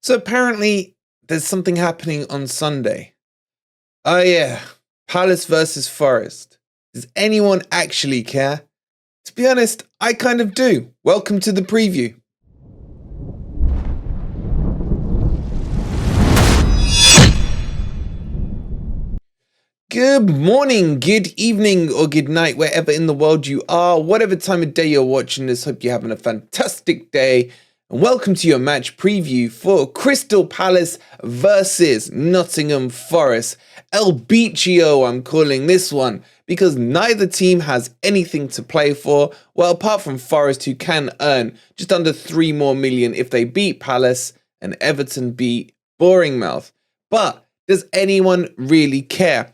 So apparently there's something happening on Sunday. Oh yeah, Palace versus Forest. Does anyone actually care? To be honest, I kind of do. Welcome to the preview. Good morning, good evening, or good night, wherever in the world you are. Whatever time of day you're watching this, hope you're having a fantastic day. And welcome to your match preview for Crystal Palace versus Nottingham Forest. El Beachio, I'm calling this one, because neither team has anything to play for. Well, apart from Forest, who can earn just under 3 more million if they beat Palace, and Everton beat Bournemouth. But does anyone really care?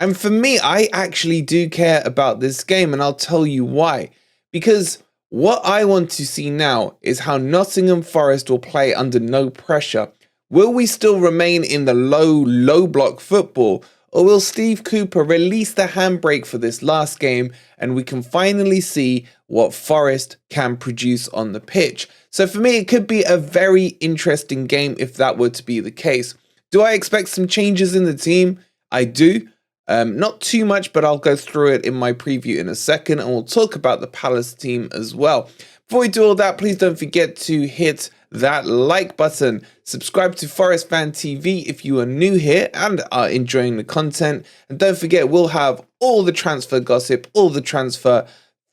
And for me, I actually do care about this game, and I'll tell you why. Because what I want to see now is how Nottingham Forest will play under no pressure. Will we still remain in the low block football? Or will Steve Cooper release the handbrake for this last game and we can finally see what Forest can produce on the pitch? So for me, it could be a very interesting game if that were to be the case. Do I expect some changes in the team? I do. Not too much, but I'll go through it in my preview in a second, and we'll talk about the Palace team as well. Before we do all that, please don't forget to hit that like button. Subscribe to Forest Fan TV if you are new here and are enjoying the content. And don't forget, we'll have all the transfer gossip, all the transfer,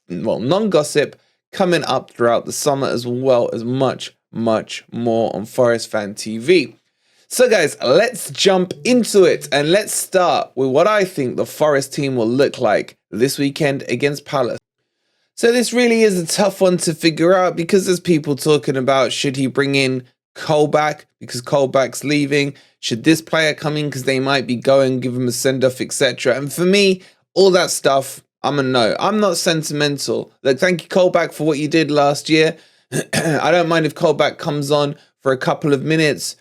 non-gossip coming up throughout the summer, as well as much more on Forest Fan TV. So guys, let's jump into it, and let's start with what I think the Forest team will look like this weekend against Palace. So this really is a tough one to figure out, because there's people talking about, should he bring in Colback because Colback's leaving? Should this player come in because they might be going, give him a send-off, etc. And for me, all that stuff, I'm a no. I'm not sentimental. Look, thank you Colback for what you did last year. I don't mind if Colback comes on for a couple of minutes.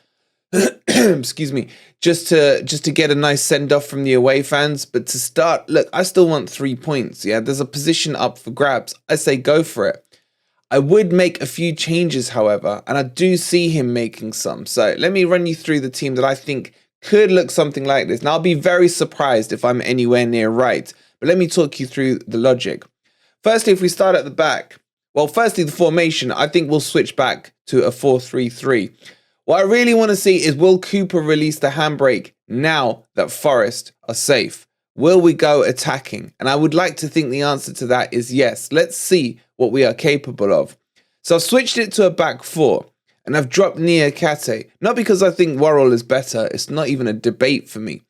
Excuse me, just to get a nice send-off from the away fans. But to start, look, I still want 3 points. Yeah, there's a position up for grabs. I say go for it. I would make a few changes, however, and I do see him making some. So let me run you through the team that I think could look something like this. Now, I'll be very surprised if I'm anywhere near right, but let me talk you through the logic. Firstly, if we start at the back, well, firstly, the formation, I think we'll switch back to a 4-3-3. What I really want to see is, will Cooper release the handbrake now that Forest are safe? Will we go attacking? And I would like to think the answer to that is yes. Let's see what we are capable of. So I've switched it to a back 4, and I've dropped Niakate. Not because I think Worrell is better. It's not even a debate for me.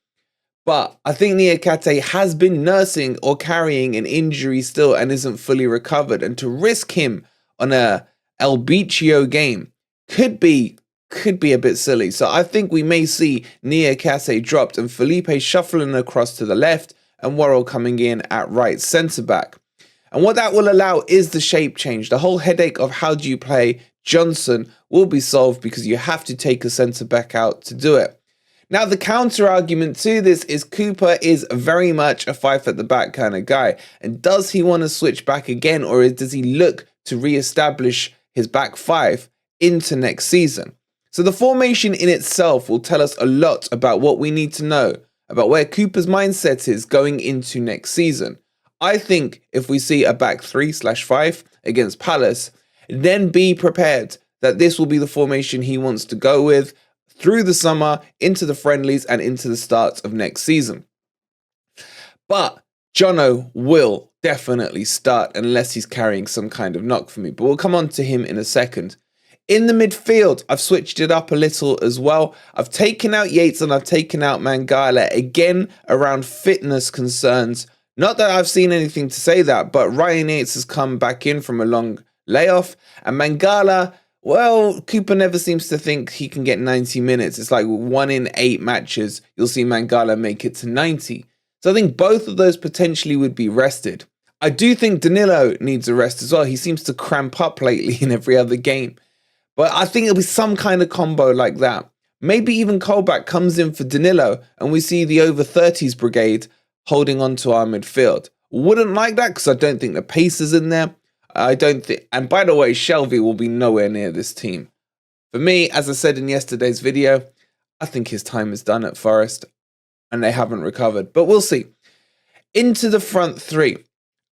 But I think Niakate has been nursing or carrying an injury still and isn't fully recovered. And to risk him on a El Beachio game could be a bit silly. So I think we may see Niakate dropped and Felipe shuffling across to the left and Worrell coming in at right centre-back. And what that will allow is the shape change. The whole headache of how do you play Johnson will be solved, because you have to take a centre-back out to do it. Now, the counter argument to this is Cooper is very much a 5 at the back kind of guy. And does he want to switch back again, or does he look to re-establish his back 5 into next season? So the formation in itself will tell us a lot about what we need to know about where Cooper's mindset is going into next season. I think if we see a back 3/5 against Palace, then be prepared that this will be the formation he wants to go with through the summer, into the friendlies, and into the start of next season. But Jono will definitely start unless he's carrying some kind of knock for me. But we'll come on to him in a second. In the midfield, I've switched it up a little as well. I've taken out Yates and I've taken out Mangala, again around fitness concerns. Not that I've seen anything to say that, but Ryan Yates has come back in from a long layoff. And Mangala, well, Cooper never seems to think he can get 90 minutes. It's like 1 in 8 matches, you'll see Mangala make it to 90. So I think both of those potentially would be rested. I do think Danilo needs a rest as well. He seems to cramp up lately in every other game. But I think it'll be some kind of combo like that. Maybe even Colback comes in for Danilo and we see the over 30s brigade holding on to our midfield. Wouldn't like that, because I don't think the pace is in there. I don't think, and by the way, Shelby will be nowhere near this team. For me, as I said in yesterday's video, I think his time is done at Forest and they haven't recovered, but we'll see. Into the front three.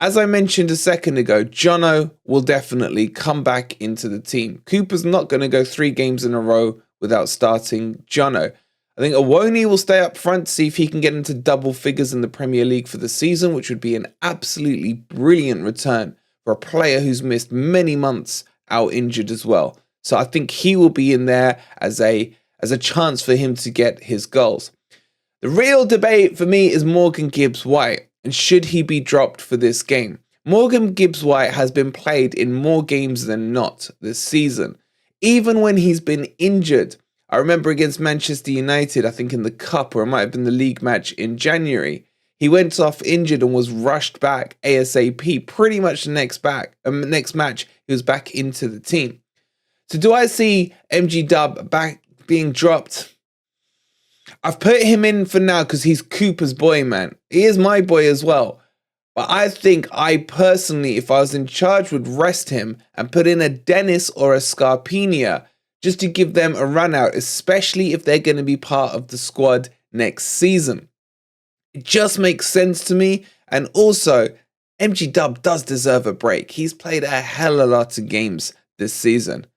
As I mentioned a second ago, Jono will definitely come back into the team. Cooper's not going to go 3 games in a row without starting Jono. I think Awoni will stay up front, see if he can get into double figures in the Premier League for the season, which would be an absolutely brilliant return for a player who's missed many months out injured as well. So I think he will be in there as a chance for him to get his goals. The real debate for me is Morgan Gibbs-White, and should he be dropped for this game? Morgan Gibbs-White has been played in more games than not this season, even when he's been injured. I remember against Manchester United, I think in the Cup, or it might have been the league match in January, he went off injured and was rushed back ASAP. Pretty much the next match, he was back into the team. So do I see MG Dub back being dropped? I've put him in for now because he's Cooper's boy, man. He is my boy as well. But I think I personally, if I was in charge, would rest him and put in a Dennis or a Scarpinia just to give them a run out, especially if they're going to be part of the squad next season. It just makes sense to me. And also, MG Dub does deserve a break. He's played a hell of a lot of games this season.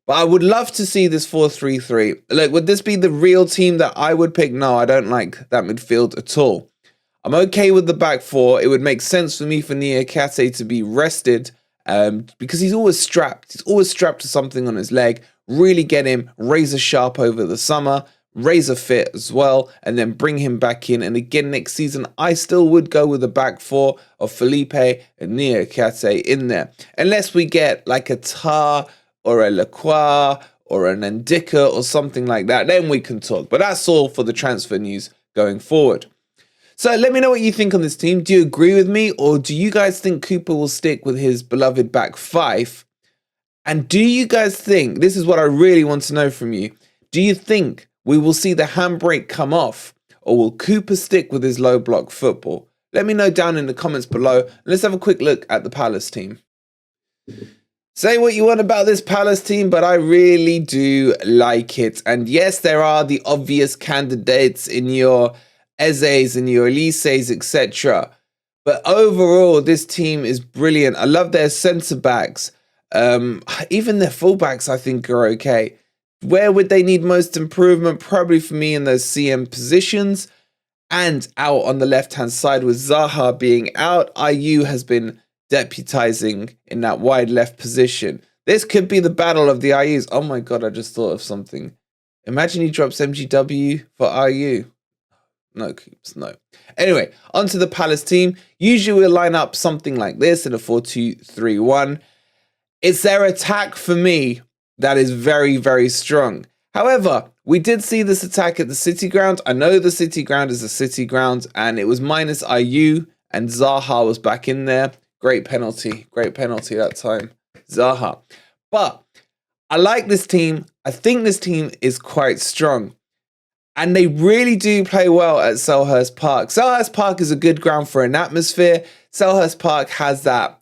But I would love to see this 4-3-3. Look, would this be the real team that I would pick? No, I don't like that midfield at all. I'm okay with the back four. It would make sense for me for Niakate to be rested because he's always strapped. He's always strapped to something on his leg. Really get him razor sharp over the summer, razor fit as well, and then bring him back in. And again, next season, I still would go with the back four of Felipe and Niakate in there. Unless we get like a Tar or a Lacroix or an Ndika or something like that, then we can talk. But that's all for the transfer news going forward. So let me know what you think on this team. Do you agree with me, or do you guys think Cooper will stick with his beloved back five? And do you guys think, this is what I really want to know from you, do you think we will see the handbrake come off, or will Cooper stick with his low block football? Let me know down in the comments below, and let's have a quick look at the Palace team. Say what you want about this Palace team, but I really do like it. And yes, there are the obvious candidates in your Eze's and your Elise's, etc. But overall, this team is brilliant. I love their centre-backs. Even their full-backs, I think, are okay. Where would they need most improvement? Probably for me in those CM positions. And out on the left-hand side with Zaha being out, IU has been deputizing in that wide left position. This could be the battle of the IUs. Oh my god, I just thought of something. Imagine he drops MGW for IU. No, Coops, no. Anyway, onto the Palace team. Usually we'll line up something like this in a 4-2-3-1. It's their attack for me that is very, very strong. However, we did see this attack at the City Ground. I know the City Ground is a City Ground, and it was minus IU, and Zaha was back in there. Great penalty that time, Zaha. But I like this team. I think this team is quite strong. And they really do play well at Selhurst Park. Selhurst Park is a good ground for an atmosphere. Selhurst Park has that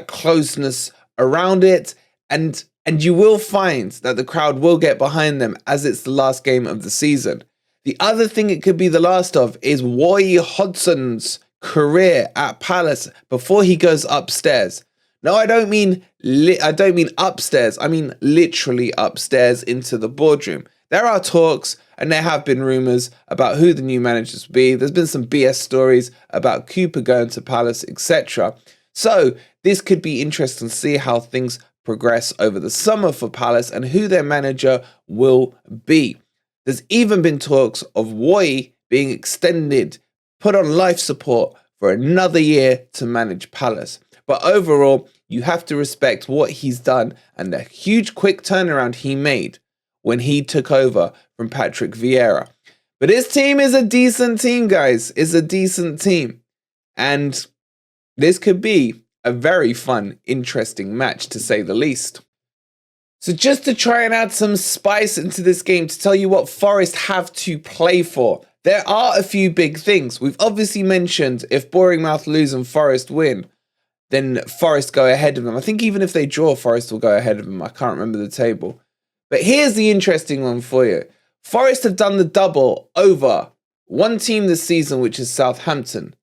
closeness around it. And you will find that the crowd will get behind them as it's the last game of the season. The other thing it could be the last of is Roy Hodgson's career at Palace before he goes upstairs. No, I don't mean upstairs. I mean literally upstairs into the boardroom. There are talks and there have been rumours about who the new managers will be. There's been some BS stories about Cooper going to Palace, etc. So this could be interesting to see how things progress over the summer for Palace and who their manager will be. There's even been talks of Roy being extended, put on life support for another year to manage Palace. But overall, you have to respect what he's done and the huge quick turnaround he made when he took over from Patrick Vieira. But his team is a decent team, guys. It's a decent team. And this could be a very fun, interesting match, to say the least. So just to try and add some spice into this game, to tell you what Forest have to play for, there are a few big things. We've obviously mentioned if Bournemouth lose and Forest win, then Forest go ahead of them. I think even if they draw, Forest will go ahead of them. I can't remember the table. But here's the interesting one for you. Forest have done the double over one team this season, which is Southampton.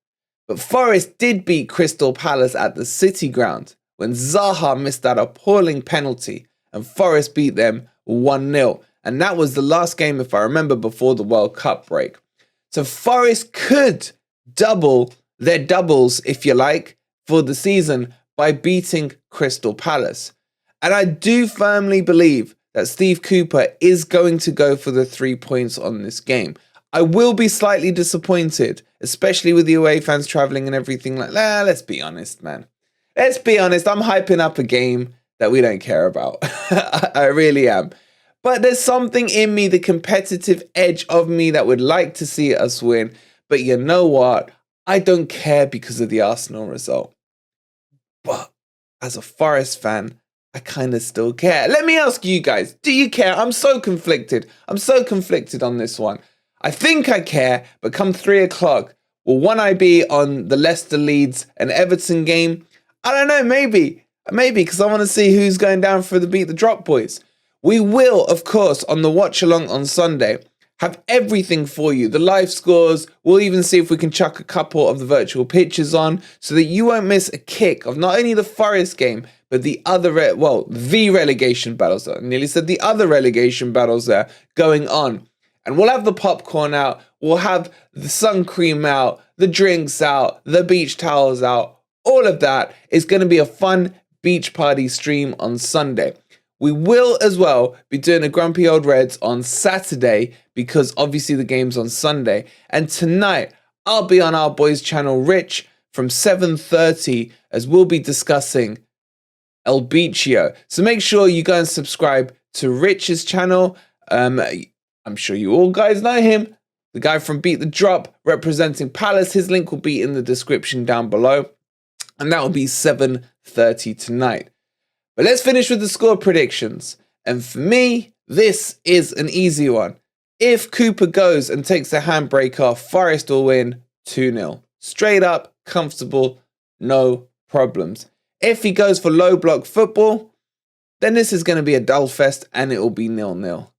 But Forest did beat Crystal Palace at the City Ground when Zaha missed that appalling penalty and Forest beat them 1-0. And that was the last game, if I remember, before the World Cup break. So Forest could double their doubles, if you like, for the season by beating Crystal Palace. And I do firmly believe that Steve Cooper is going to go for the 3 points on this game. I will be slightly disappointed, especially with the away fans travelling and everything like that. Let's be honest, man. Let's be honest, I'm hyping up a game that we don't care about. I really am. But there's something in me, the competitive edge of me, that would like to see us win. But you know what? I don't care because of the Arsenal result. But as a Forest fan, I kind of still care. Let me ask you guys, do you care? I'm so conflicted. I'm so conflicted on this one. I think I care, but come 3 o'clock, will one eye be on the Leicester, Leeds and Everton game? I don't know, maybe, because I want to see who's going down for the Beat the Drop boys. We will, of course, on the watch along on Sunday, have everything for you. The live scores. We'll even see if we can chuck a couple of the virtual pitches on so that you won't miss a kick of not only the Forest game, but the other, the relegation battles. I nearly said the other relegation battles there going on. And we'll have the popcorn out. We'll have the sun cream out, the drinks out, the beach towels out. All of that is going to be a fun beach party stream on Sunday. We will as well be doing a Grumpy Old Reds on Saturday because obviously the game's on Sunday. And tonight, I'll be on our boys' channel, Rich, from 7:30 as we'll be discussing El Beachio. So make sure you go and subscribe to Rich's channel. I'm sure you all guys know him. The guy from Beat the Drop representing Palace. His link will be in the description down below. And that will be 7:30 tonight. But let's finish with the score predictions. And for me, this is an easy one. If Cooper goes and takes the handbrake off, Forest will win 2-0. Straight up, comfortable, no problems. If he goes for low block football, then this is going to be a dull fest and it will be 0-0.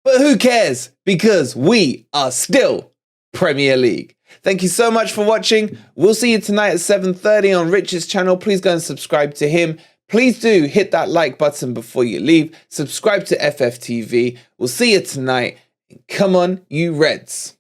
But who cares? Because we are still Premier League. Thank you so much for watching. We'll see you tonight at 7:30 on Rich's channel. Please go and subscribe to him. Please do hit that like button before you leave. Subscribe to FFTV. We'll see you tonight. Come on, you Reds.